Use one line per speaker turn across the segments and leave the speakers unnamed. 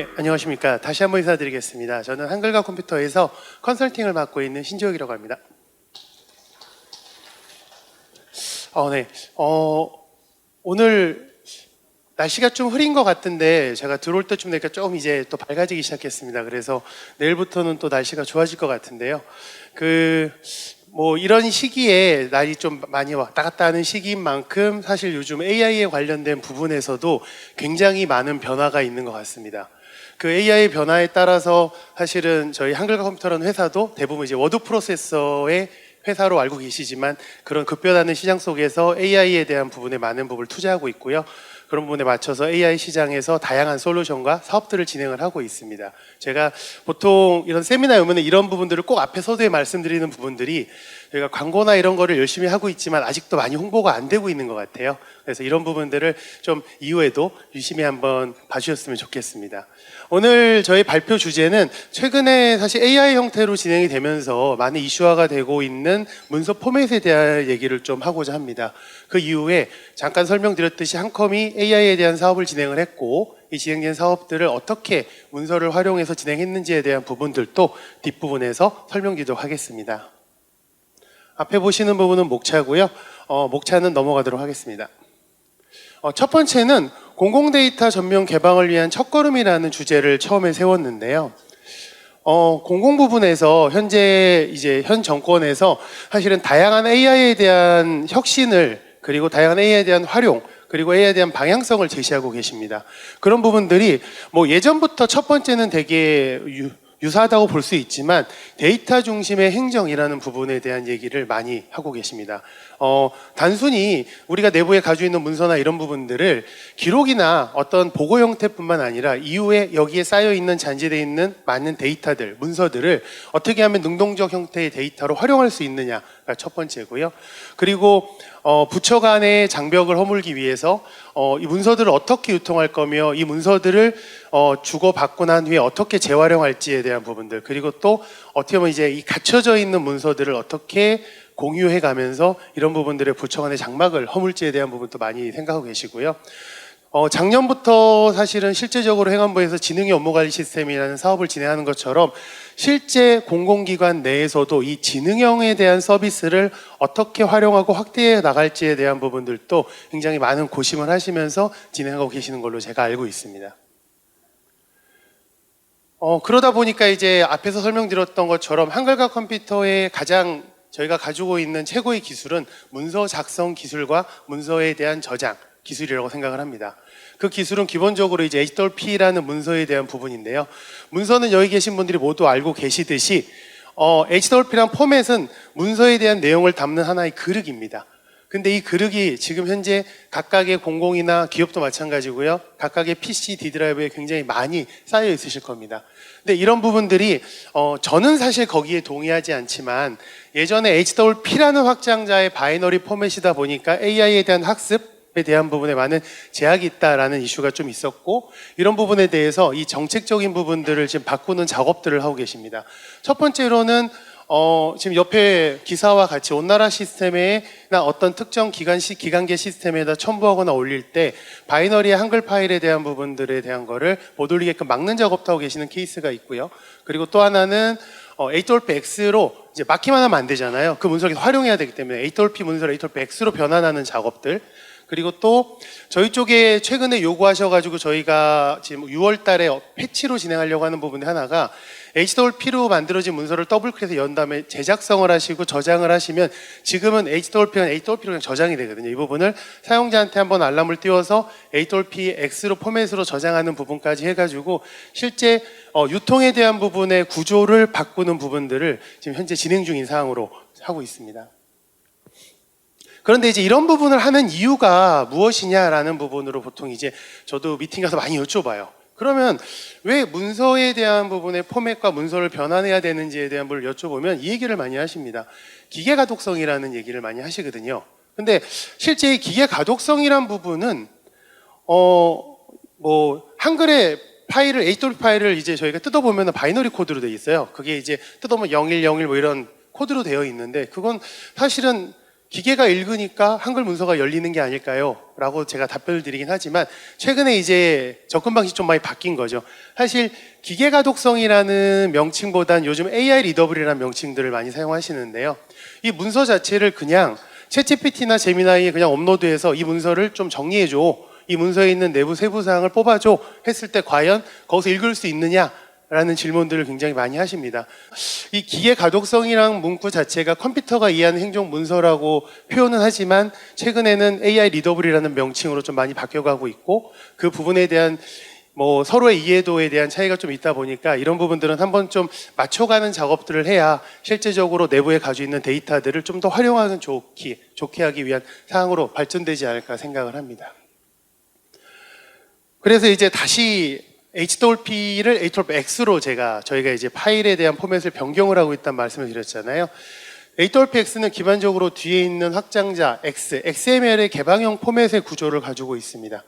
네, 안녕하십니까. 다시 한번 인사드리겠습니다. 저는 한글과 컴퓨터에서 컨설팅을 맡고 있는 신지혁이라고 합니다. 네. 오늘 날씨가 좀 흐린 것 같은데 제가 들어올 때쯤 되니까 좀 이제 또 밝아지기 시작했습니다. 그래서 내일부터는 또 날씨가 좋아질 것 같은데요. 이런 시기에 날이 좀 많이 왔다 갔다 하는 시기인 만큼 사실 요즘 AI에 관련된 부분에서도 굉장히 많은 변화가 있는 것 같습니다. 그 AI 변화에 따라서 사실은 저희 한글과 컴퓨터라는 회사도 대부분 이제 워드 프로세서의 회사로 알고 계시지만 그런 급변하는 시장 속에서 AI에 대한 부분에 많은 부분을 투자하고 있고요. 그런 부분에 맞춰서 AI 시장에서 다양한 솔루션과 사업들을 진행을 하고 있습니다. 제가 보통 이런 세미나에 오면 이런 부분들을 꼭 앞에 서두에 말씀드리는 부분들이 저희가 광고나 이런 거를 열심히 하고 있지만 아직도 많이 홍보가 안 되고 있는 것 같아요. 그래서 이런 부분들을 좀 이후에도 유심히 한번 봐주셨으면 좋겠습니다. 오늘 저희 발표 주제는 최근에 사실 AI 형태로 진행이 되면서 많은 이슈화가 되고 있는 문서 포맷에 대한 얘기를 좀 하고자 합니다. 그 이후에 잠깐 설명드렸듯이 한컴이 AI에 대한 사업을 진행을 했고 이 진행된 사업들을 어떻게 문서를 활용해서 진행했는지에 대한 부분들도 뒷부분에서 설명드리도록 하겠습니다. 앞에 보시는 부분은 목차고요. 목차는 넘어가도록 하겠습니다. 첫 번째는 공공데이터 전면 개방을 위한 첫걸음이라는 주제를 처음에 세웠는데요. 공공 부분에서 현 정권에서 사실은 다양한 AI에 대한 혁신을 그리고 다양한 AI에 대한 활용 그리고 AI에 대한 방향성을 제시하고 계십니다. 그런 부분들이 예전부터 첫 번째는 되게 유사하다고 볼 수 있지만 데이터 중심의 행정이라는 부분에 대한 얘기를 많이 하고 계십니다. 단순히 우리가 내부에 가지고 있는 문서나 이런 부분들을 기록이나 어떤 보고 형태뿐만 아니라 이후에 여기에 쌓여 있는 잔재되어 있는 많은 데이터들, 문서들을 어떻게 하면 능동적 형태의 데이터로 활용할 수 있느냐가 첫 번째고요. 그리고 부처 간의 장벽을 허물기 위해서 이 문서들을 어떻게 유통할 거며 이 문서들을 주고받고 난 후에 어떻게 재활용할지에 대한 부분들 그리고 또 어떻게 보면 이제 이 갇혀져 있는 문서들을 어떻게 공유해 가면서 이런 부분들의 부처 간의 장막을 허물지에 대한 부분도 많이 생각하고 계시고요. 작년부터 사실은 실제적으로 행안부에서 지능의 업무관리 시스템이라는 사업을 진행하는 것처럼 실제 공공기관 내에서도 이 지능형에 대한 서비스를 어떻게 활용하고 확대해 나갈지에 대한 부분들도 굉장히 많은 고심을 하시면서 진행하고 계시는 걸로 제가 알고 있습니다. 그러다 보니까 이제 앞에서 설명드렸던 것처럼 한글과 컴퓨터의 가장 저희가 가지고 있는 최고의 기술은 문서 작성 기술과 문서에 대한 저장 기술이라고 생각을 합니다. 그 기술은 기본적으로 이제 H+P라는 문서에 대한 부분인데요. 문서는 여기 계신 분들이 모두 알고 계시듯이 H+P라는 포맷은 문서에 대한 내용을 담는 하나의 그릇입니다. 근데 이 그릇이 지금 현재 각각의 공공이나 기업도 마찬가지고요. 각각의 PC, D 드라이브에 굉장히 많이 쌓여 있으실 겁니다. 근데 이런 부분들이 저는 사실 거기에 동의하지 않지만 예전에 H+P라는 확장자의 바이너리 포맷이다 보니까 AI에 대한 학습에 대한 부분에 많은 제약이 있다라는 이슈가 좀 있었고 이런 부분에 대해서 이 정책적인 부분들을 지금 바꾸는 작업들을 하고 계십니다. 첫 번째로는 지금 옆에 기사와 같이 온나라 시스템에나 어떤 특정 기간계 시스템에다 첨부하거나 올릴 때 바이너리의 한글 파일에 대한 부분들에 대한 거를 못 올리게끔 막는 작업도 하고 계시는 케이스가 있고요. 그리고 또 하나는 H+X로 이제 막기만 하면 안 되잖아요. 그 문서를 활용해야 되기 때문에 H+P 문서를 H+X로 변환하는 작업들 그리고 또 저희 쪽에 최근에 요구하셔가지고 저희가 지금 6월 달에 패치로 진행하려고 하는 부분 하나가 H+P로 만들어진 문서를 더블클릭해서 연 다음에 제작성을 하시고 저장을 하시면 지금은 H+P로 그냥 저장이 되거든요. 이 부분을 사용자한테 한번 알람을 띄워서 H+P X로 포맷으로 저장하는 부분까지 해가지고 실제 유통에 대한 부분의 구조를 바꾸는 부분들을 지금 현재 진행 중인 사항으로 하고 있습니다. 그런데 이제 이런 부분을 하는 이유가 무엇이냐라는 부분으로 보통 이제 저도 미팅 가서 많이 여쭤봐요. 그러면 왜 문서에 대한 부분의 포맷과 문서를 변환해야 되는지에 대한 걸 여쭤보면 이 얘기를 많이 하십니다. 기계 가독성이라는 얘기를 많이 하시거든요. 근데 실제 이 기계 가독성이란 부분은 한글의 파일을 H+P 파일을 이제 저희가 뜯어보면 바이너리 코드로 되어 있어요. 그게 이제 뜯어보면 0101 이런 코드로 되어 있는데 그건 사실은 기계가 읽으니까 한글 문서가 열리는 게 아닐까요? 라고 제가 답변을 드리긴 하지만 최근에 이제 접근 방식이 좀 많이 바뀐 거죠. 사실 기계 가독성이라는 명칭보단 요즘 AI 리더블이라는 명칭들을 많이 사용하시는데요. 이 문서 자체를 그냥 챗GPT나 제미나이에 그냥 업로드해서 이 문서를 좀 정리해줘, 이 문서에 있는 내부 세부 사항을 뽑아줘 했을 때 과연 거기서 읽을 수 있느냐? 라는 질문들을 굉장히 많이 하십니다. 이 기계 가독성이란 문구 자체가 컴퓨터가 이해하는 행정 문서라고 표현은 하지만 최근에는 AI 리더블이라는 명칭으로 좀 많이 바뀌어가고 있고 그 부분에 대한 뭐 서로의 이해도에 대한 차이가 좀 있다 보니까 이런 부분들은 한번 좀 맞춰가는 작업들을 해야 실제적으로 내부에 가지고 있는 데이터들을 좀 더 활용하는 좋게 하기 위한 사항으로 발전되지 않을까 생각을 합니다. 그래서 이제 다시 HWP를 HWPX로 저희가 이제 파일에 대한 포맷을 변경을 하고 있다는 말씀을 드렸잖아요. HWPX는 기본적으로 뒤에 있는 확장자 X, XML의 개방형 포맷의 구조를 가지고 있습니다.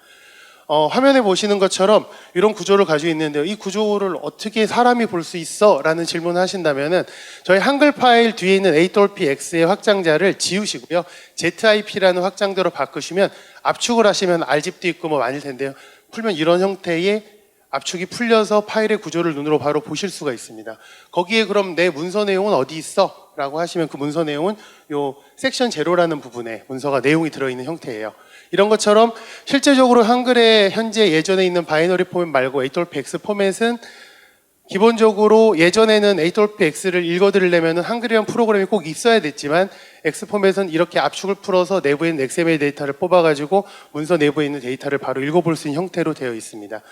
화면에 보시는 것처럼 이런 구조를 가지고 있는데요. 이 구조를 어떻게 사람이 볼 수 있어? 라는 질문을 하신다면은 저희 한글 파일 뒤에 있는 HWPX의 확장자를 지우시고요. ZIP라는 확장자로 바꾸시면 압축을 하시면 R집도 있고 뭐 많을 텐데요. 풀면 이런 형태의 압축이 풀려서 파일의 구조를 눈으로 바로 보실 수가 있습니다. 거기에 그럼 내 문서 내용은 어디 있어? 라고 하시면 그 문서 내용은 요 섹션 제로라는 부분에 문서가 내용이 들어있는 형태예요. 이런 것처럼 실제적으로 한글에 현재 예전에 있는 바이너리 포맷 말고 HWPX 포맷은 기본적으로 예전에는 HWPX를 읽어드리려면 한글이란 프로그램이 꼭 있어야 됐지만 X 포맷은 이렇게 압축을 풀어서 내부에 있는 XML 데이터를 뽑아가지고 문서 내부에 있는 데이터를 바로 읽어볼 수 있는 형태로 되어 있습니다.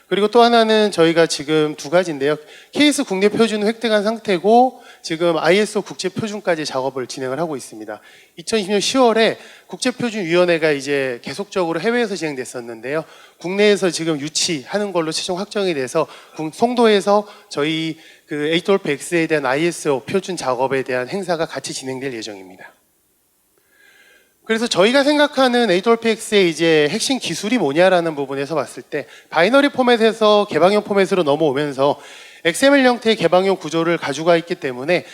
그리고 또 하나는 저희가 지금 두 가지인데요. KS 국내 표준을 획득한 상태고 지금 ISO 국제 표준까지 작업을 진행을 하고 있습니다. 2020년 10월에 국제표준위원회가 이제 계속적으로 해외에서 진행됐었는데요. 국내에서 지금 유치하는 걸로 최종 확정이 돼서 송도에서 저희 그 HWPX에 대한 ISO 표준 작업에 대한 행사가 같이 진행될 예정입니다. 그래서 저희가 생각하는 HWPX의 이제 핵심 기술이 뭐냐라는 부분에서 봤을 때 바이너리 포맷에서 개방형 포맷으로 넘어오면서 XML 형태의 개방형 구조를 가지고 있기 때문에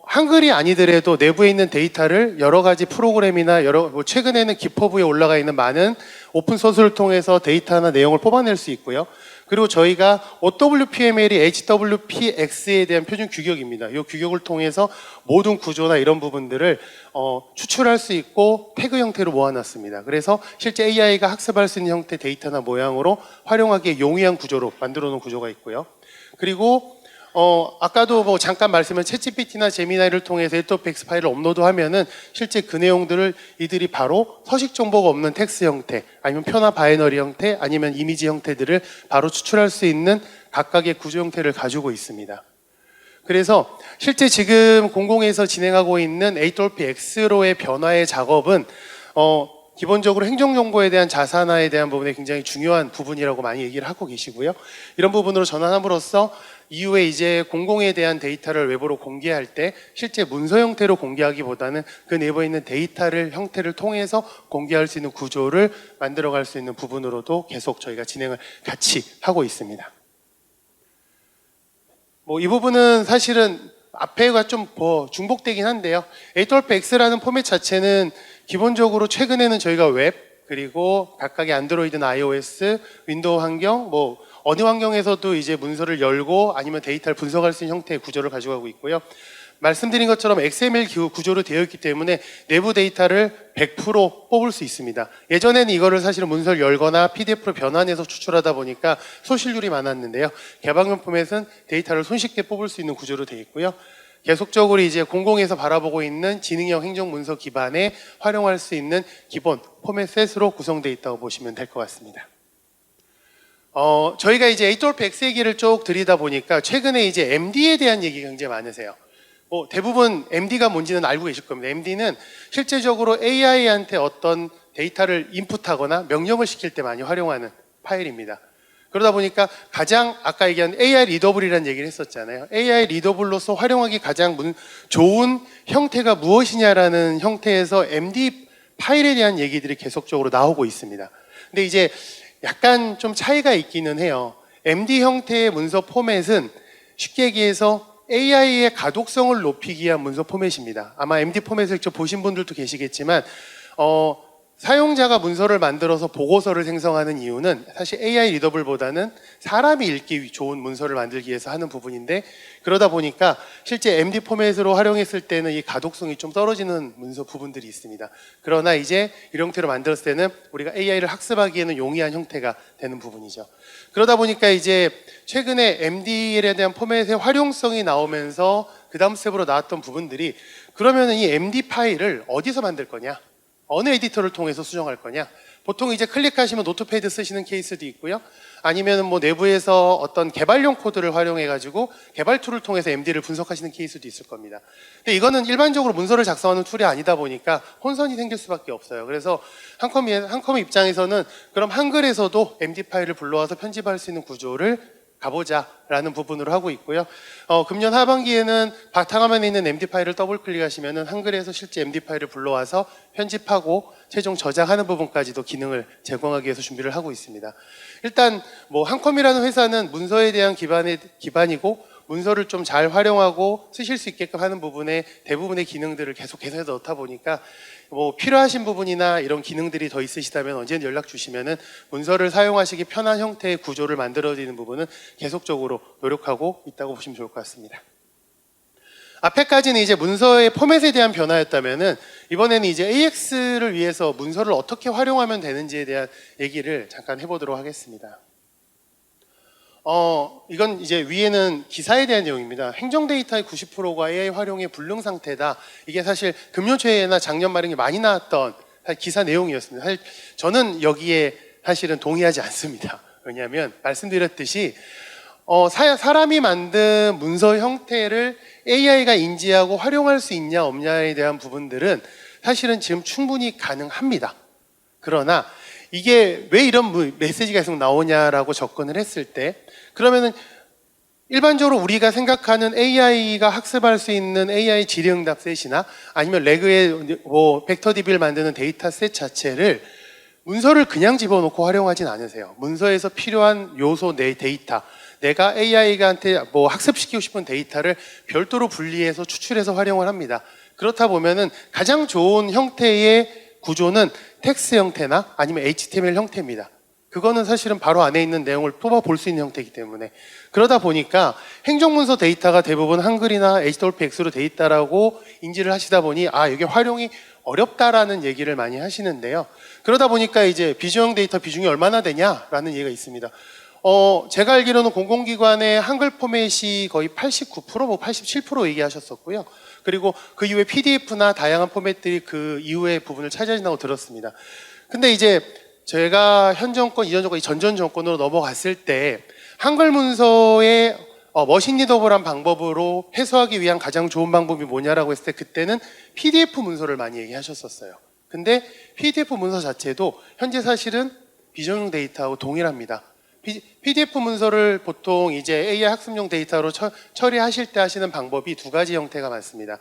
한글이 아니더라도 내부에 있는 데이터를 여러 가지 프로그램이나 최근에는 기퍼브에 올라가 있는 많은 오픈 소스를 통해서 데이터나 내용을 뽑아낼 수 있고요. 그리고 저희가 OWPML이 HWPX에 대한 표준 규격입니다. 이 규격을 통해서 모든 구조나 이런 부분들을 추출할 수 있고 태그 형태로 모아놨습니다. 그래서 실제 AI가 학습할 수 있는 형태 데이터나 모양으로 활용하기에 용이한 구조로 만들어 놓은 구조가 있고요. 그리고 아까도 뭐 잠깐 말씀한 챗GPT나 제미나이를 통해서 HWPX 파일을 업로드하면은 실제 그 내용들을 이들이 바로 서식 정보가 없는 텍스트 형태, 아니면 표나 바이너리 형태, 아니면 이미지 형태들을 바로 추출할 수 있는 각각의 구조 형태를 가지고 있습니다. 그래서 실제 지금 공공에서 진행하고 있는 HWPX로의 변화의 작업은 기본적으로 행정정보에 대한 자산화에 대한 부분에 굉장히 중요한 부분이라고 많이 얘기를 하고 계시고요. 이런 부분으로 전환함으로써 이후에 이제 공공에 대한 데이터를 외부로 공개할 때 실제 문서 형태로 공개하기보다는 그 내부에 있는 데이터를 형태를 통해서 공개할 수 있는 구조를 만들어갈 수 있는 부분으로도 계속 저희가 진행을 같이 하고 있습니다. 뭐 이 부분은 사실은 앞에가 좀 중복되긴 한데요. HWPX라는 포맷 자체는 기본적으로 최근에는 저희가 웹 그리고 각각의 안드로이드나 iOS, 윈도우 환경, 뭐 어느 환경에서도 이제 문서를 열고 아니면 데이터를 분석할 수 있는 형태의 구조를 가지고 가고 있고요. 말씀드린 것처럼 XML 구조로 되어 있기 때문에 내부 데이터를 100% 뽑을 수 있습니다. 예전에는 이거를 사실은 문서를 열거나 PDF로 변환해서 추출하다 보니까 소실률이 많았는데요. 개방형 포맷은 데이터를 손쉽게 뽑을 수 있는 구조로 되어 있고요. 계속적으로 이제 공공에서 바라보고 있는 지능형 행정문서 기반에 활용할 수 있는 기본 포맷 셋으로 구성되어 있다고 보시면 될 것 같습니다. 저희가 이제 HWPX 얘기를 쭉 드리다 보니까 최근에 이제 MD에 대한 얘기가 굉장히 많으세요. 대부분 MD가 뭔지는 알고 계실 겁니다. MD는 실제적으로 AI한테 어떤 데이터를 인풋하거나 명령을 시킬 때 많이 활용하는 파일입니다. 그러다 보니까 가장 아까 얘기한 AI 리더블이라는 얘기를 했었잖아요. AI 리더블로서 활용하기 가장 좋은 형태가 무엇이냐라는 형태에서 MD 파일에 대한 얘기들이 계속적으로 나오고 있습니다. 근데 이제 약간 좀 차이가 있기는 해요. MD 형태의 문서 포맷은 쉽게 얘기해서 AI의 가독성을 높이기 위한 문서 포맷입니다. 아마 MD 포맷을 직접 보신 분들도 계시겠지만 사용자가 문서를 만들어서 보고서를 생성하는 이유는 사실 AI 리더블보다는 사람이 읽기 좋은 문서를 만들기 위해서 하는 부분인데, 그러다 보니까 실제 MD 포맷으로 활용했을 때는 이 가독성이 좀 떨어지는 문서 부분들이 있습니다. 그러나 이제 이 형태로 만들었을 때는 우리가 AI를 학습하기에는 용이한 형태가 되는 부분이죠. 그러다 보니까 이제 최근에 MD에 대한 포맷의 활용성이 나오면서 그 다음 스텝으로 나왔던 부분들이, 그러면 이 MD 파일을 어디서 만들 거냐? 어느 에디터를 통해서 수정할 거냐? 보통 이제 클릭하시면 노트패드 쓰시는 케이스도 있고요. 아니면 뭐 내부에서 어떤 개발용 코드를 활용해가지고 개발 툴을 통해서 MD를 분석하시는 케이스도 있을 겁니다. 근데 이거는 일반적으로 문서를 작성하는 툴이 아니다 보니까 혼선이 생길 수밖에 없어요. 그래서 한컴의 입장에서는 그럼 한글에서도 MD 파일을 불러와서 편집할 수 있는 구조를 가보자라는 부분으로 하고 있고요. 금년 하반기에는 바탕화면에 있는 MD 파일을 더블 클릭하시면은 한글에서 실제 MD 파일을 불러와서 편집하고 최종 저장하는 부분까지도 기능을 제공하기 위해서 준비를 하고 있습니다. 일단 뭐 한컴이라는 회사는 문서에 대한 기반이고 문서를 좀 잘 활용하고 쓰실 수 있게끔 하는 부분에 대부분의 기능들을 계속해서 넣다 보니까 뭐 필요하신 부분이나 이런 기능들이 더 있으시다면 언제든 연락 주시면은 문서를 사용하시기 편한 형태의 구조를 만들어지는 부분은 계속적으로 노력하고 있다고 보시면 좋을 것 같습니다. 앞에까지는 이제 문서의 포맷에 대한 변화였다면은 이번에는 이제 AX를 위해서 문서를 어떻게 활용하면 되는지에 대한 얘기를 잠깐 해보도록 하겠습니다. 이건 이제 위에는 기사에 대한 내용입니다. 행정 데이터의 90%가 AI 활용의 불능 상태다. 이게 사실 금요초에나 작년 말에 많이 나왔던 기사 내용이었습니다. 사실 저는 여기에 사실은 동의하지 않습니다. 왜냐하면 말씀드렸듯이 사람이 만든 문서 형태를 AI가 인지하고 활용할 수 있냐 없냐에 대한 부분들은 사실은 지금 충분히 가능합니다. 그러나 이게 왜 이런 메시지가 계속 나오냐라고 접근을 했을 때, 그러면은 일반적으로 우리가 생각하는 AI가 학습할 수 있는 AI 질의응답 셋이나 아니면 레그의 뭐 벡터DB를 만드는 데이터 셋 자체를 문서를 그냥 집어넣고 활용하진 않으세요. 문서에서 필요한 요소 내 데이터, 내가 AI한테 뭐 학습시키고 싶은 데이터를 별도로 분리해서 추출해서 활용을 합니다. 그렇다 보면은 가장 좋은 형태의 구조는 텍스트 형태나 아니면 HTML 형태입니다. 그거는 사실은 바로 안에 있는 내용을 뽑아 볼 수 있는 형태이기 때문에, 그러다 보니까 행정문서 데이터가 대부분 한글이나 HWPX로 돼 있다라고 인지를 하시다 보니 이게 활용이 어렵다라는 얘기를 많이 하시는데요. 그러다 보니까 이제 비주형 데이터 비중이 얼마나 되냐라는 얘기가 있습니다. 제가 알기로는 공공기관의 한글 포맷이 거의 89%, 뭐 87% 얘기하셨었고요. 그리고 그 이후에 PDF나 다양한 포맷들이 그 이후의 부분을 차지한다고 들었습니다. 근데 이제 제가 현 정권, 이전 정권, 전전 정권으로 넘어갔을 때 한글 문서의 머신 리더블한 방법으로 해소하기 위한 가장 좋은 방법이 뭐냐라고 했을 때 그때는 PDF 문서를 많이 얘기하셨었어요. 근데 PDF 문서 자체도 현재 사실은 비정형 데이터하고 동일합니다. PDF 문서를 보통 이제 AI 학습용 데이터로 처리하실 때 하시는 방법이 두 가지 형태가 많습니다.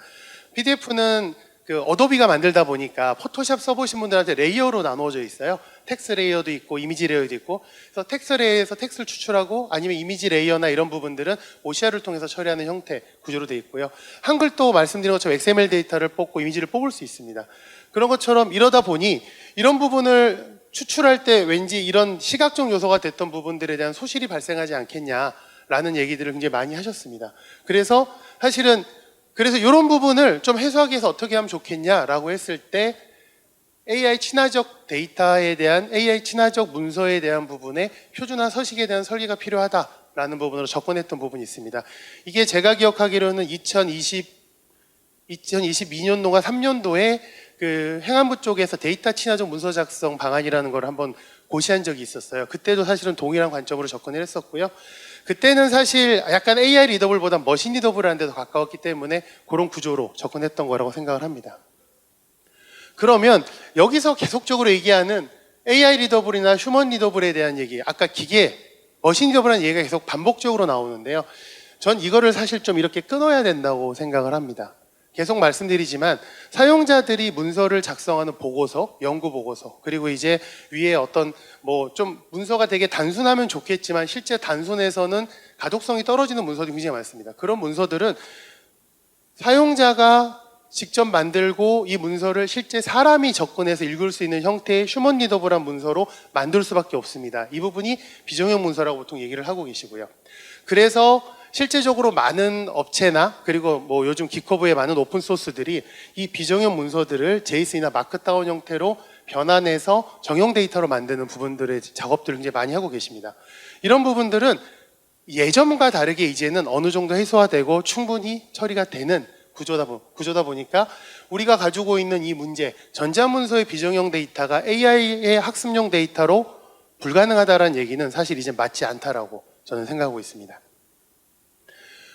PDF는 그 어도비가 만들다 보니까 포토샵 써보신 분들한테 레이어로 나누어져 있어요. 텍스트 레이어도 있고 이미지 레이어도 있고, 그래서 텍스트 레이어에서 텍스트를 추출하고 아니면 이미지 레이어나 이런 부분들은 OCR을 통해서 처리하는 형태 구조로 되어 있고요. 한글도 말씀드린 것처럼 XML 데이터를 뽑고 이미지를 뽑을 수 있습니다. 그런 것처럼 이러다 보니 이런 부분을 추출할 때 왠지 이런 시각적 요소가 됐던 부분들에 대한 소실이 발생하지 않겠냐라는 얘기들을 굉장히 많이 하셨습니다. 그래서 사실은 이런 부분을 좀 해소하기 위해서 어떻게 하면 좋겠냐라고 했을 때 AI 친화적 데이터에 대한, AI 친화적 문서에 대한 부분에 표준화 서식에 대한 설계가 필요하다라는 부분으로 접근했던 부분이 있습니다. 이게 제가 기억하기로는 2022년도가 3년도에 그 행안부 쪽에서 데이터 친화적 문서 작성 방안이라는 걸 한번 고시한 적이 있었어요. 그때도 사실은 동일한 관점으로 접근을 했었고요. 그때는 사실 약간 AI 리더블보다 머신 리더블하는 데도 가까웠기 때문에 그런 구조로 접근했던 거라고 생각을 합니다. 그러면 여기서 계속적으로 얘기하는 AI 리더블이나 휴먼 리더블에 대한 얘기, 아까 기계, 머신 리더블이라는 얘기가 계속 반복적으로 나오는데요. 전 이거를 사실 좀 이렇게 끊어야 된다고 생각을 합니다. 계속 말씀드리지만 사용자들이 문서를 작성하는 보고서, 연구 보고서, 그리고 이제 위에 어떤 뭐 좀 문서가 되게 단순하면 좋겠지만 실제 단순해서는 가독성이 떨어지는 문서들이 굉장히 많습니다. 그런 문서들은 사용자가 직접 만들고 이 문서를 실제 사람이 접근해서 읽을 수 있는 형태의 휴먼 리더블한 문서로 만들 수밖에 없습니다. 이 부분이 비정형 문서라고 보통 얘기를 하고 계시고요. 그래서 실제적으로 많은 업체나 그리고 뭐 요즘 기커브의 많은 오픈 소스들이 이 비정형 문서들을 제이슨이나 마크다운 형태로 변환해서 정형 데이터로 만드는 부분들의 작업들을 굉장히 많이 하고 계십니다. 이런 부분들은 예전과 다르게 이제는 어느 정도 해소화되고 충분히 처리가 되는 구조다 보니까 우리가 가지고 있는 이 문제, 전자문서의 비정형 데이터가 AI의 학습용 데이터로 불가능하다는 얘기는 사실 이제 맞지 않다라고 저는 생각하고 있습니다.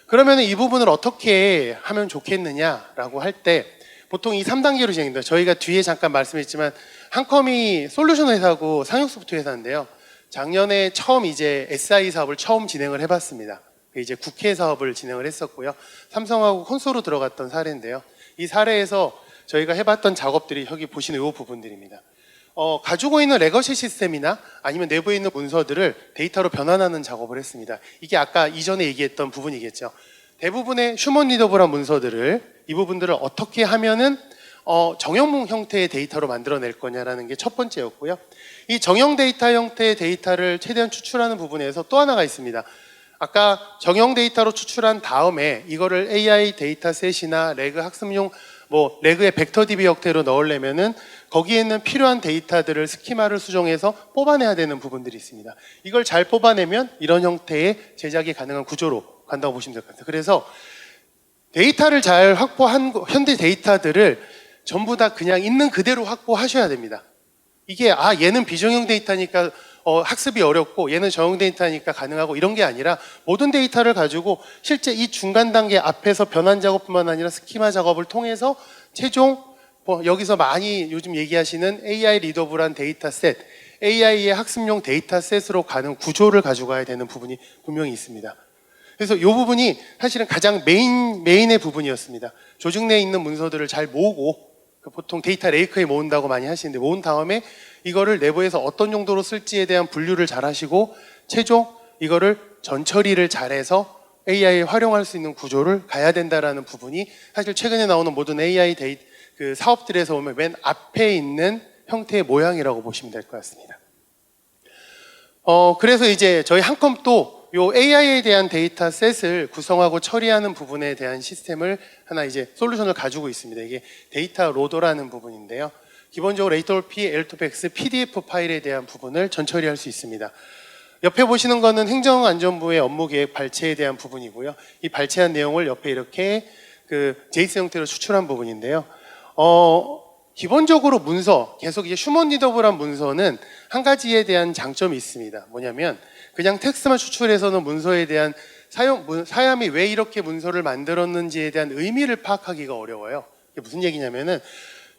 그러면 이 부분을 어떻게 하면 좋겠느냐라고 할 때 보통 이 3단계로 진행됩니다. 저희가 뒤에 잠깐 말씀했지만 한컴이 솔루션 회사고 상용 소프트 회사인데요. 작년에 처음 이제 SI 사업을 처음 진행을 해봤습니다. 이제 국회 사업을 진행을 했었고요. 삼성하고 콘소로 들어갔던 사례인데요. 이 사례에서 저희가 해봤던 작업들이 여기 보시는 이 부분들입니다. 가지고 있는 레거시 시스템이나 아니면 내부에 있는 문서들을 데이터로 변환하는 작업을 했습니다. 이게 아까 이전에 얘기했던 부분이겠죠. 대부분의 휴먼 리더블한 문서들을 이 부분들을 어떻게 하면은 정형 형태의 데이터로 만들어낼 거냐라는 게 첫 번째였고요. 이 정형 데이터 형태의 데이터를 최대한 추출하는 부분에서 또 하나가 있습니다. 아까 정형 데이터로 추출한 다음에 이거를 AI 데이터셋이나 레그 학습용 레그의 벡터 DB 형태로 넣으려면은 거기에 있는 필요한 데이터들을 스키마를 수정해서 뽑아내야 되는 부분들이 있습니다. 이걸 잘 뽑아내면 이런 형태의 제작이 가능한 구조로 간다고 보시면 될 것 같아요. 그래서 데이터를 잘 확보한 현대 데이터들을 전부 다 그냥 있는 그대로 확보하셔야 됩니다. 이게 얘는 비정형 데이터니까 학습이 어렵고 얘는 정형 데이터니까 가능하고 이런 게 아니라 모든 데이터를 가지고 실제 이 중간 단계 앞에서 변환 작업뿐만 아니라 스키마 작업을 통해서 최종 여기서 많이 요즘 얘기하시는 AI 리더블한 데이터셋, AI의 학습용 데이터셋으로 가는 구조를 가지고 가야 되는 부분이 분명히 있습니다. 그래서 이 부분이 사실은 가장 메인의 부분이었습니다. 조직 내에 있는 문서들을 잘 모으고 보통 데이터 레이크에 모은다고 많이 하시는데 모은 다음에 이거를 내부에서 어떤 용도로 쓸지에 대한 분류를 잘 하시고 최종 이거를 전처리를 잘해서 AI에 활용할 수 있는 구조를 가야 된다라는 부분이 사실 최근에 나오는 모든 AI 그 사업들에서 보면 맨 앞에 있는 형태의 모양이라고 보시면 될 것 같습니다. 그래서 이제 저희 한컴도 요 AI에 대한 데이터셋을 구성하고 처리하는 부분에 대한 시스템을 하나 이제 솔루션을 가지고 있습니다. 이게 데이터 로더라는 부분인데요. 기본적으로 L2P, L2PX, PDF 파일에 대한 부분을 전처리할 수 있습니다. 옆에 보시는 거는 행정안전부의 업무계획 발췌에 대한 부분이고요. 이 발췌한 내용을 옆에 이렇게 그 JSON 형태로 추출한 부분인데요. 기본적으로 문서, 계속 이제 휴먼 리더블한 문서는 한 가지에 대한 장점이 있습니다. 뭐냐면 그냥 텍스트만 추출해서는 문서에 대한 사람이 왜 이렇게 문서를 만들었는지에 대한 의미를 파악하기가 어려워요. 이게 무슨 얘기냐면은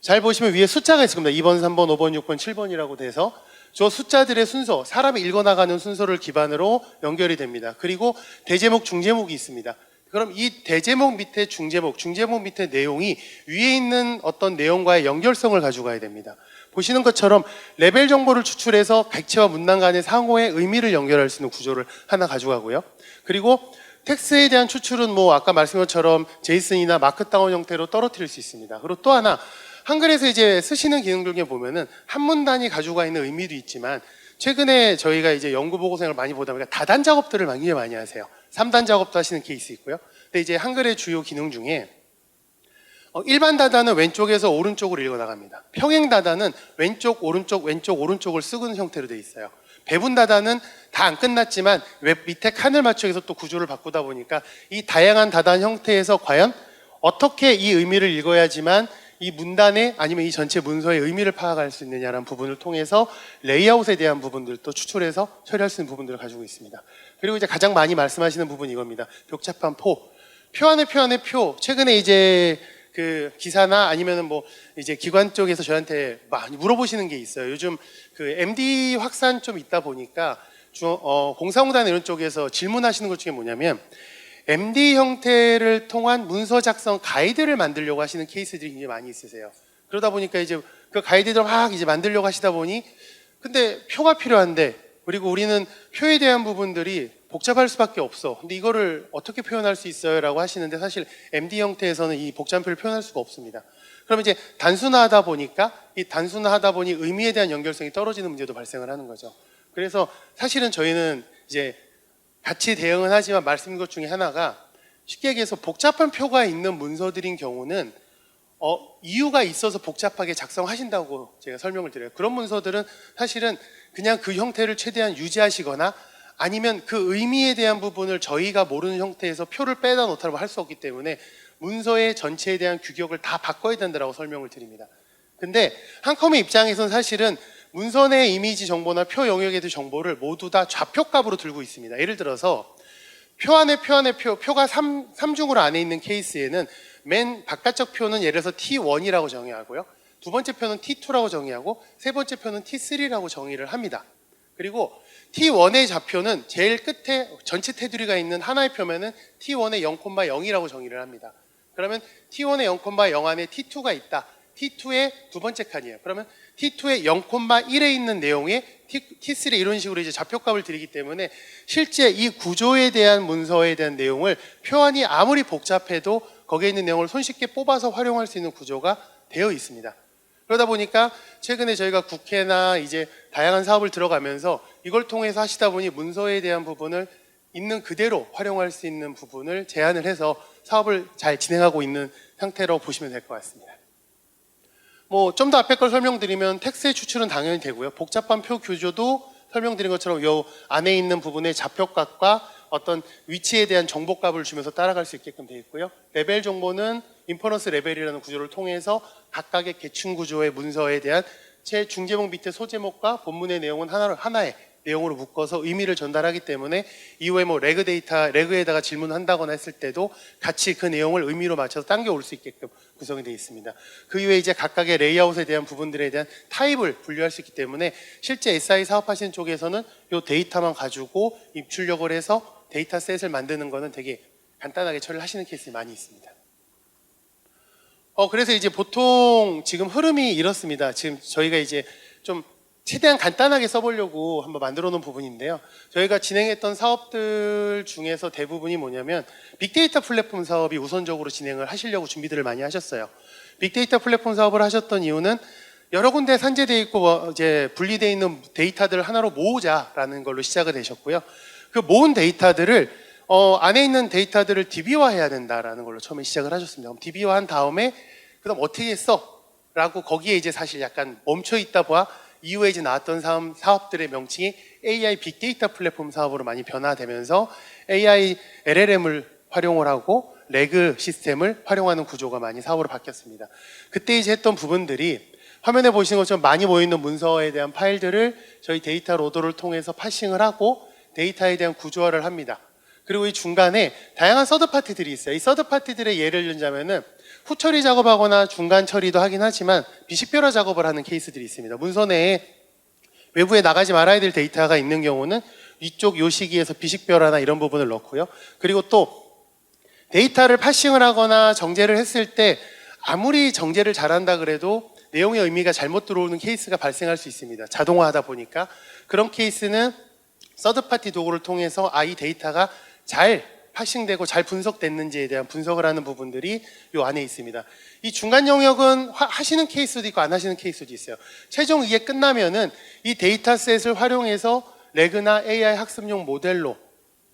잘 보시면 위에 숫자가 있습니다. 2번, 3번, 5번, 6번, 7번이라고 돼서 저 숫자들의 순서, 사람이 읽어나가는 순서를 기반으로 연결이 됩니다. 그리고 대제목, 중제목이 있습니다. 그럼 이 대제목 밑에 중제목 밑에 내용이 위에 있는 어떤 내용과의 연결성을 가지고 가야 됩니다. 보시는 것처럼 레벨 정보를 추출해서 객체와 문단 간의 상호의 의미를 연결할 수 있는 구조를 하나 가져가고요. 그리고 텍스트에 대한 추출은 아까 말씀한 것처럼 제이슨이나 마크다운 형태로 떨어뜨릴 수 있습니다. 그리고 또 하나 한글에서 이제 쓰시는 기능들 중에 보면은 한 문단이 가지고 있는 의미도 있지만 최근에 저희가 이제 연구 보고서를 많이 보다 보니까 다단 작업들을 굉장히 많이 하세요. 3단 작업도 하시는 케이스 있고요. 근데 이제 한글의 주요 기능 중에 일반 다단은 왼쪽에서 오른쪽으로 읽어 나갑니다. 평행 다단은 왼쪽, 오른쪽, 왼쪽, 오른쪽을 쓰는 형태로 되어 있어요. 배분 다단은 다 안 끝났지만 밑에 칸을 맞춰서 또 구조를 바꾸다 보니까 이 다양한 다단 형태에서 과연 어떻게 이 의미를 읽어야지만 이 문단에 아니면 이 전체 문서의 의미를 파악할 수 있느냐라는 부분을 통해서 레이아웃에 대한 부분들도 추출해서 처리할 수 있는 부분들을 가지고 있습니다. 그리고 이제 가장 많이 말씀하시는 부분이 이겁니다. 복잡한 표 안에 표. 최근에 이제 그 기사나 아니면은 이제 기관 쪽에서 저한테 많이 물어보시는 게 있어요. 요즘 그 MD 확산 좀 있다 보니까 공사공단 이런 쪽에서 질문하시는 것 중에 뭐냐면 MD 형태를 통한 문서 작성 가이드를 만들려고 하시는 케이스들이 굉장히 많이 있으세요. 그러다 보니까 이제 그 가이드를 막 이제 만들려고 하시다 보니 근데 표가 필요한데 그리고 우리는 표에 대한 부분들이 복잡할 수밖에 없어. 근데 이거를 어떻게 표현할 수 있어요? 라고 하시는데 사실 MD 형태에서는 이 복잡한 표현을 표현할 수가 없습니다. 그러면 이제 단순화하다 보니까 이 단순화하다 보니 의미에 대한 연결성이 떨어지는 문제도 발생을 하는 거죠. 그래서 사실은 저희는 이제 같이 대응은 하지만 말씀드린 것 중에 하나가 쉽게 얘기해서 복잡한 표가 있는 문서들인 경우는 이유가 있어서 복잡하게 작성하신다고 제가 설명을 드려요. 그런 문서들은 사실은 그냥 그 형태를 최대한 유지하시거나 아니면 그 의미에 대한 부분을 저희가 모르는 형태에서 표를 빼다 놓다라고 할 수 없기 때문에 문서의 전체에 대한 규격을 다 바꿔야 된다고 설명을 드립니다. 근데 한컴의 입장에서는 사실은 문서 내 이미지 정보나 표 영역에 대한 정보를 모두 다 좌표값으로 들고 있습니다. 예를 들어서 표 안에 표가 3중으로 안에 있는 케이스에는 맨 바깥쪽 표는 예를 들어서 T1이라고 정의하고요. 두 번째 표는 T2라고 정의하고 세 번째 표는 T3라고 정의를 합니다. 그리고 T1의 좌표는 제일 끝에 전체 테두리가 있는 하나의 표면은 T1의 0,0이라고 정의를 합니다. 그러면 T1의 0,0 안에 T2가 있다. T2의 두 번째 칸이에요. 그러면 T2의 0,1에 있는 내용에 T3 이런 식으로 이제 좌표값을 드리기 때문에 실제 이 구조에 대한 문서에 대한 내용을 표안이 아무리 복잡해도 거기에 있는 내용을 손쉽게 뽑아서 활용할 수 있는 구조가 되어 있습니다. 그러다 보니까 최근에 저희가 국회나 이제 다양한 사업을 들어가면서 이걸 통해서 하시다 보니 문서에 대한 부분을 있는 그대로 활용할 수 있는 부분을 제안을 해서 사업을 잘 진행하고 있는 상태로 보시면 될 것 같습니다. 뭐 좀 더 앞에 걸 설명드리면 텍스트의 추출은 당연히 되고요. 복잡한 표 규조도 설명드린 것처럼 이 안에 있는 부분의 좌표값과 어떤 위치에 대한 정보값을 주면서 따라갈 수 있게끔 되어 있고요. 레벨 정보는 인퍼런스 레벨이라는 구조를 통해서 각각의 계층 구조의 문서에 대한 중제목 밑에 소제목과 본문의 내용은 하나의 내용으로 묶어서 의미를 전달하기 때문에 이후에 뭐 레그에다가 질문을 한다거나 했을 때도 같이 그 내용을 의미로 맞춰서 당겨올 수 있게끔 구성이 되어 있습니다. 그 이후에 이제 각각의 레이아웃에 대한 부분들에 대한 타입을 분류할 수 있기 때문에 실제 SI 사업하시는 쪽에서는 이 데이터만 가지고 입출력을 해서 데이터셋을 만드는 거는 되게 간단하게 처리를 하시는 케이스가 많이 있습니다. 그래서 이제 보통 지금 흐름이 이렇습니다. 지금 저희가 이제 좀 최대한 간단하게 써보려고 한번 만들어 놓은 부분인데요. 저희가 진행했던 사업들 중에서 대부분이 뭐냐면 빅데이터 플랫폼 사업이 우선적으로 진행을 하시려고 준비들을 많이 하셨어요. 빅데이터 플랫폼 사업을 하셨던 이유는 여러 군데 산재되어 있고 이제 분리되어 있는 데이터들을 하나로 모으자라는 걸로 시작을 되셨고요. 그 모은 데이터들을 안에 있는 데이터들을 DB화해야 된다라는 걸로 처음에 시작을 하셨습니다. 그럼 DB화한 다음에 그다음 어떻게 했어? 라고 거기에 이제 사실 약간 멈춰 있다 봐 이후에 이제 나왔던 사업들의 명칭이 AI 빅데이터 플랫폼 사업으로 많이 변화되면서 AI LLM을 활용을 하고 레그 시스템을 활용하는 구조가 많이 사업으로 바뀌었습니다. 그때 이제 했던 부분들이 화면에 보시는 것처럼 많이 모여있는 문서에 대한 파일들을 저희 데이터 로더를 통해서 파싱을 하고 데이터에 대한 구조화를 합니다. 그리고 이 중간에 다양한 서드파티들이 있어요. 이 서드파티들의 예를 들자면은 후처리 작업하거나 중간 처리도 하긴 하지만 비식별화 작업을 하는 케이스들이 있습니다. 문서 내에 외부에 나가지 말아야 될 데이터가 있는 경우는 이쪽 요 시기에서 비식별화나 이런 부분을 넣고요. 그리고 또 데이터를 파싱을 하거나 정제를 했을 때 아무리 정제를 잘한다 그래도 내용의 의미가 잘못 들어오는 케이스가 발생할 수 있습니다. 자동화하다 보니까. 그런 케이스는 서드파티 도구를 통해서 이 데이터가 잘 파싱되고 잘 분석됐는지에 대한 분석을 하는 부분들이 이 안에 있습니다. 이 중간 영역은 하시는 케이스도 있고 안 하시는 케이스도 있어요. 최종 이게 끝나면은 이 데이터셋을 활용해서 레그나 AI 학습용 모델로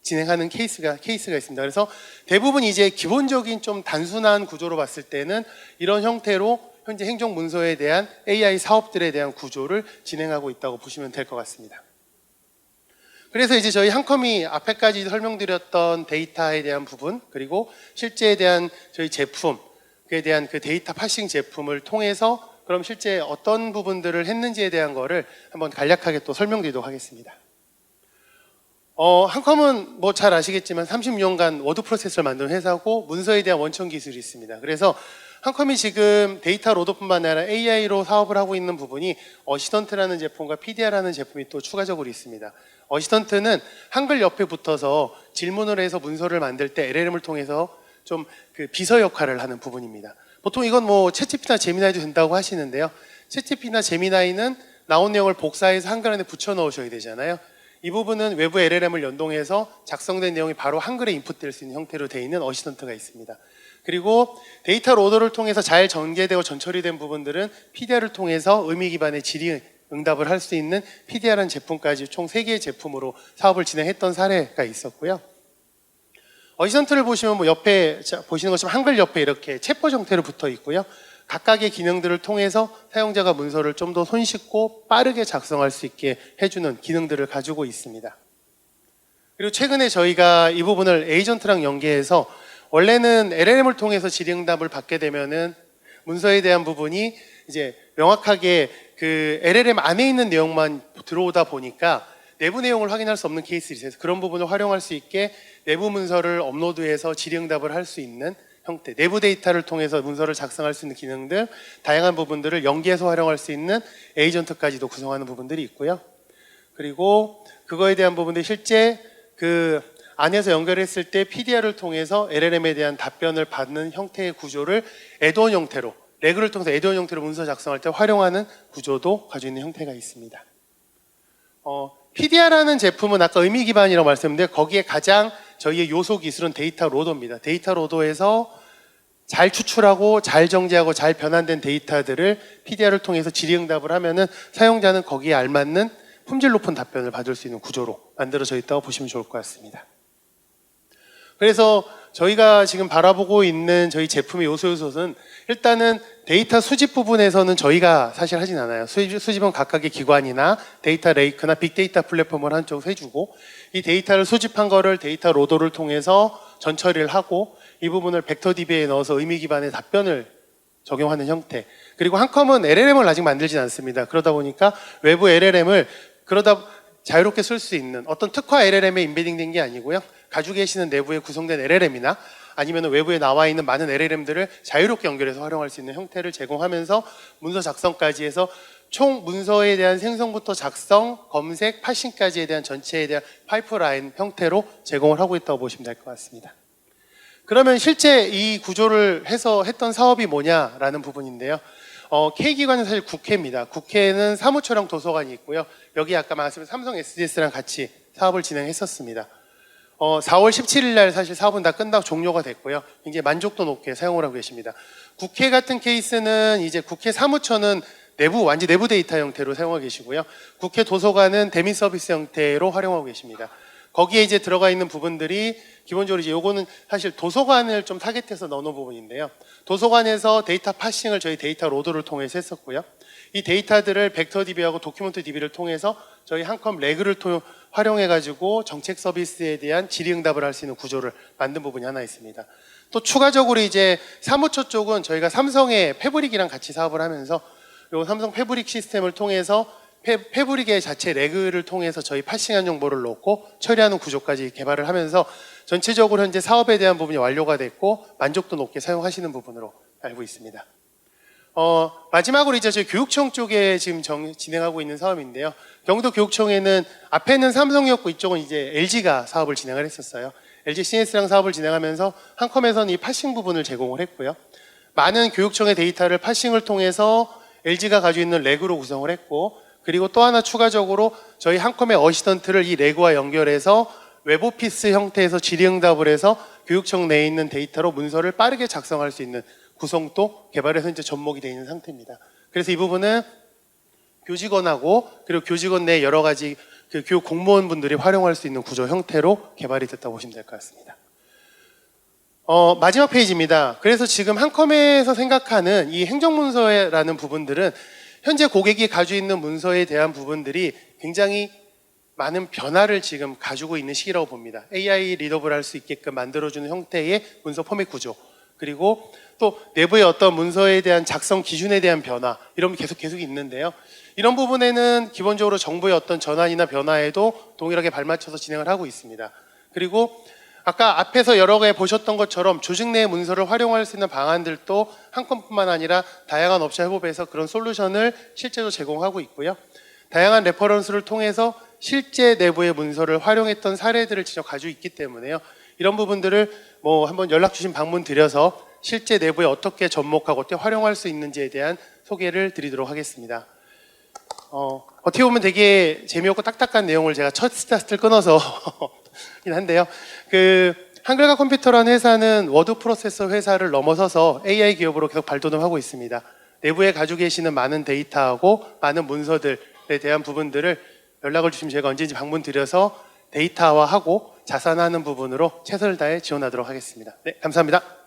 진행하는 케이스가 있습니다. 그래서 대부분 이제 기본적인 좀 단순한 구조로 봤을 때는 이런 형태로 현재 행정 문서에 대한 AI 사업들에 대한 구조를 진행하고 있다고 보시면 될 것 같습니다. 그래서 이제 저희 한컴이 앞에까지 설명드렸던 데이터에 대한 부분 그리고 실제에 대한 저희 제품에 대한 그 데이터 파싱 제품을 통해서 그럼 실제 어떤 부분들을 했는지에 대한 거를 한번 간략하게 또 설명드리도록 하겠습니다. 한컴은 뭐 잘 아시겠지만 30년간 워드 프로세서를 만든 회사고 문서에 대한 원천 기술이 있습니다. 그래서 한컴이 지금 데이터 로더뿐만 아니라 AI로 사업을 하고 있는 부분이 어시던트라는 제품과 PDR라는 제품이 또 추가적으로 있습니다. 어시던트는 한글 옆에 붙어서 질문을 해서 문서를 만들 때 LLM을 통해서 좀 그 비서 역할을 하는 부분입니다. 보통 이건 뭐 챗GPT나 제미나이도 된다고 하시는데요. 챗GPT나 제미나이는 나온 내용을 복사해서 한글 안에 붙여 넣으셔야 되잖아요. 이 부분은 외부 LLM을 연동해서 작성된 내용이 바로 한글에 인풋될 수 있는 형태로 되어 있는 어시스턴트가 있습니다. 그리고 데이터 로더를 통해서 잘 전개되고 전처리된 부분들은 PDR을 통해서 의미 기반의 질의 응답을 할 수 있는 PDR라는 제품까지 총 3개의 제품으로 사업을 진행했던 사례가 있었고요. 어시스턴트를 보시면 옆에 보시는 것처럼 한글 옆에 이렇게 챗봇 형태로 붙어 있고요. 각각의 기능들을 통해서 사용자가 문서를 좀 더 손쉽고 빠르게 작성할 수 있게 해주는 기능들을 가지고 있습니다. 그리고 최근에 저희가 이 부분을 에이전트랑 연계해서 원래는 LLM을 통해서 질의응답을 받게 되면은 문서에 대한 부분이 이제 명확하게 그 LLM 안에 있는 내용만 들어오다 보니까 내부 내용을 확인할 수 없는 케이스들이 있어서 그런 부분을 활용할 수 있게 내부 문서를 업로드해서 질의응답을 할 수 있는 형태, 내부 데이터를 통해서 문서를 작성할 수 있는 기능들, 다양한 부분들을 연계해서 활용할 수 있는 에이전트까지도 구성하는 부분들이 있고요. 그리고 그거에 대한 부분들 실제 그 안에서 연결했을 때 PDR을 통해서 LLM에 대한 답변을 받는 형태의 구조를 애드온 형태로, 레그를 통해서 애드온 형태로 문서 작성할 때 활용하는 구조도 가지고 있는 형태가 있습니다. PDR라는 제품은 아까 의미 기반이라고 말씀드렸는데 거기에 가장 저희의 요소 기술은 데이터 로더입니다. 데이터 로더에서 잘 추출하고 잘 정제하고 잘 변환된 데이터들을 PDR을 통해서 질의응답을 하면은 사용자는 거기에 알맞는 품질 높은 답변을 받을 수 있는 구조로 만들어져 있다고 보시면 좋을 것 같습니다. 그래서 저희가 지금 바라보고 있는 저희 제품의 요소는 일단은 데이터 수집 부분에서는 저희가 사실 하진 않아요. 수집은 각각의 기관이나 데이터 레이크나 빅데이터 플랫폼을 한쪽으로 해주고 이 데이터를 수집한 거를 데이터 로더를 통해서 전처리를 하고 이 부분을 벡터DB에 넣어서 의미 기반의 답변을 적용하는 형태. 그리고 한컴은 LLM을 아직 만들진 않습니다. 그러다 보니까 외부 LLM을 그러다 자유롭게 쓸 수 있는 어떤 특화 LLM에 인베딩된 게 아니고요. 가지고 계시는 내부에 구성된 LLM이나 아니면 외부에 나와 있는 많은 LLM들을 자유롭게 연결해서 활용할 수 있는 형태를 제공하면서 문서 작성까지 해서 총 문서에 대한 생성부터 작성, 검색, 파싱까지에 대한 전체에 대한 파이프라인 형태로 제공을 하고 있다고 보시면 될 것 같습니다. 그러면 실제 이 구조를 해서 했던 사업이 뭐냐라는 부분인데요. K기관은 사실 국회입니다. 국회는 사무처랑 도서관이 있고요. 여기 아까 말씀드린 삼성 SDS랑 같이 사업을 진행했었습니다. 4월 17일 날 사실 사업은 다 끝나고 종료가 됐고요. 굉장히 만족도 높게 사용을 하고 계십니다. 국회 같은 케이스는 이제 국회 사무처는 완전 내부 데이터 형태로 사용하고 계시고요. 국회 도서관은 대민 서비스 형태로 활용하고 계십니다. 거기에 이제 들어가 있는 부분들이 기본적으로 이제 요거는 사실 도서관을 좀 타겟해서 넣어놓은 부분인데요. 도서관에서 데이터 파싱을 저희 데이터 로더를 통해서 했었고요. 이 데이터들을 벡터DB하고 도큐멘트DB를 통해서 저희 한컴 레그를 활용해가지고 정책 서비스에 대한 질의응답을 할 수 있는 구조를 만든 부분이 하나 있습니다. 또 추가적으로 이제 사무처 쪽은 저희가 삼성의 패브릭이랑 같이 사업을 하면서 요 삼성 패브릭 시스템을 통해서 패브릭의 자체 레그를 통해서 저희 파싱한 정보를 넣고 처리하는 구조까지 개발을 하면서 전체적으로 현재 사업에 대한 부분이 완료가 됐고 만족도 높게 사용하시는 부분으로 알고 있습니다. 마지막으로 이제 저희 교육청 쪽에 지금 진행하고 있는 사업인데요. 경기도 교육청에는 앞에는 삼성이었고 이쪽은 이제 LG가 사업을 진행을 했었어요. LG CNS랑 사업을 진행하면서 한컴에서는 이 파싱 부분을 제공을 했고요. 많은 교육청의 데이터를 파싱을 통해서 LG가 가지고 있는 레그로 구성을 했고 그리고 또 하나 추가적으로 저희 한컴의 어시스턴트를 이 레그와 연결해서 웹오피스 형태에서 질의응답을 해서 교육청 내에 있는 데이터로 문서를 빠르게 작성할 수 있는 구성도 개발해서 이제 접목이 되어 있는 상태입니다. 그래서 이 부분은 교직원하고 그리고 교직원 내 여러 가지 그 교육 공무원분들이 활용할 수 있는 구조 형태로 개발이 됐다고 보시면 될 것 같습니다. 마지막 페이지입니다. 그래서 지금 한컴에서 생각하는 이 행정문서라는 부분들은 현재 고객이 가지고 있는 문서에 대한 부분들이 굉장히 많은 변화를 지금 가지고 있는 시기라고 봅니다. AI 리더블 할 수 있게끔 만들어주는 형태의 문서 포맷 구조 그리고 또 내부의 어떤 문서에 대한 작성 기준에 대한 변화 이런 게 계속 있는데요. 이런 부분에는 기본적으로 정부의 어떤 전환이나 변화에도 동일하게 발맞춰서 진행을 하고 있습니다. 그리고 아까 앞에서 여러 개 보셨던 것처럼 조직 내 문서를 활용할 수 있는 방안들도 한컴뿐만 아니라 다양한 업체 협업에서 그런 솔루션을 실제로 제공하고 있고요. 다양한 레퍼런스를 통해서 실제 내부의 문서를 활용했던 사례들을 직접 가지고 있기 때문에요. 이런 부분들을 한번 연락 주신 방문 드려서 실제 내부에 어떻게 접목하고 어떻게 활용할 수 있는지에 대한 소개를 드리도록 하겠습니다. 어떻게 보면 되게 재미없고 딱딱한 내용을 제가 첫 스타트를 끊어서 긴 한데요. 그 한글과 컴퓨터라는 회사는 워드 프로세서 회사를 넘어서서 AI 기업으로 계속 발돋움 하고 있습니다. 내부에 가지고 계시는 많은 데이터하고 많은 문서들에 대한 부분들을 연락을 주시면 제가 언제든지 방문 드려서 데이터화하고 자산하는 부분으로 최선을 다해 지원하도록 하겠습니다. 네, 감사합니다.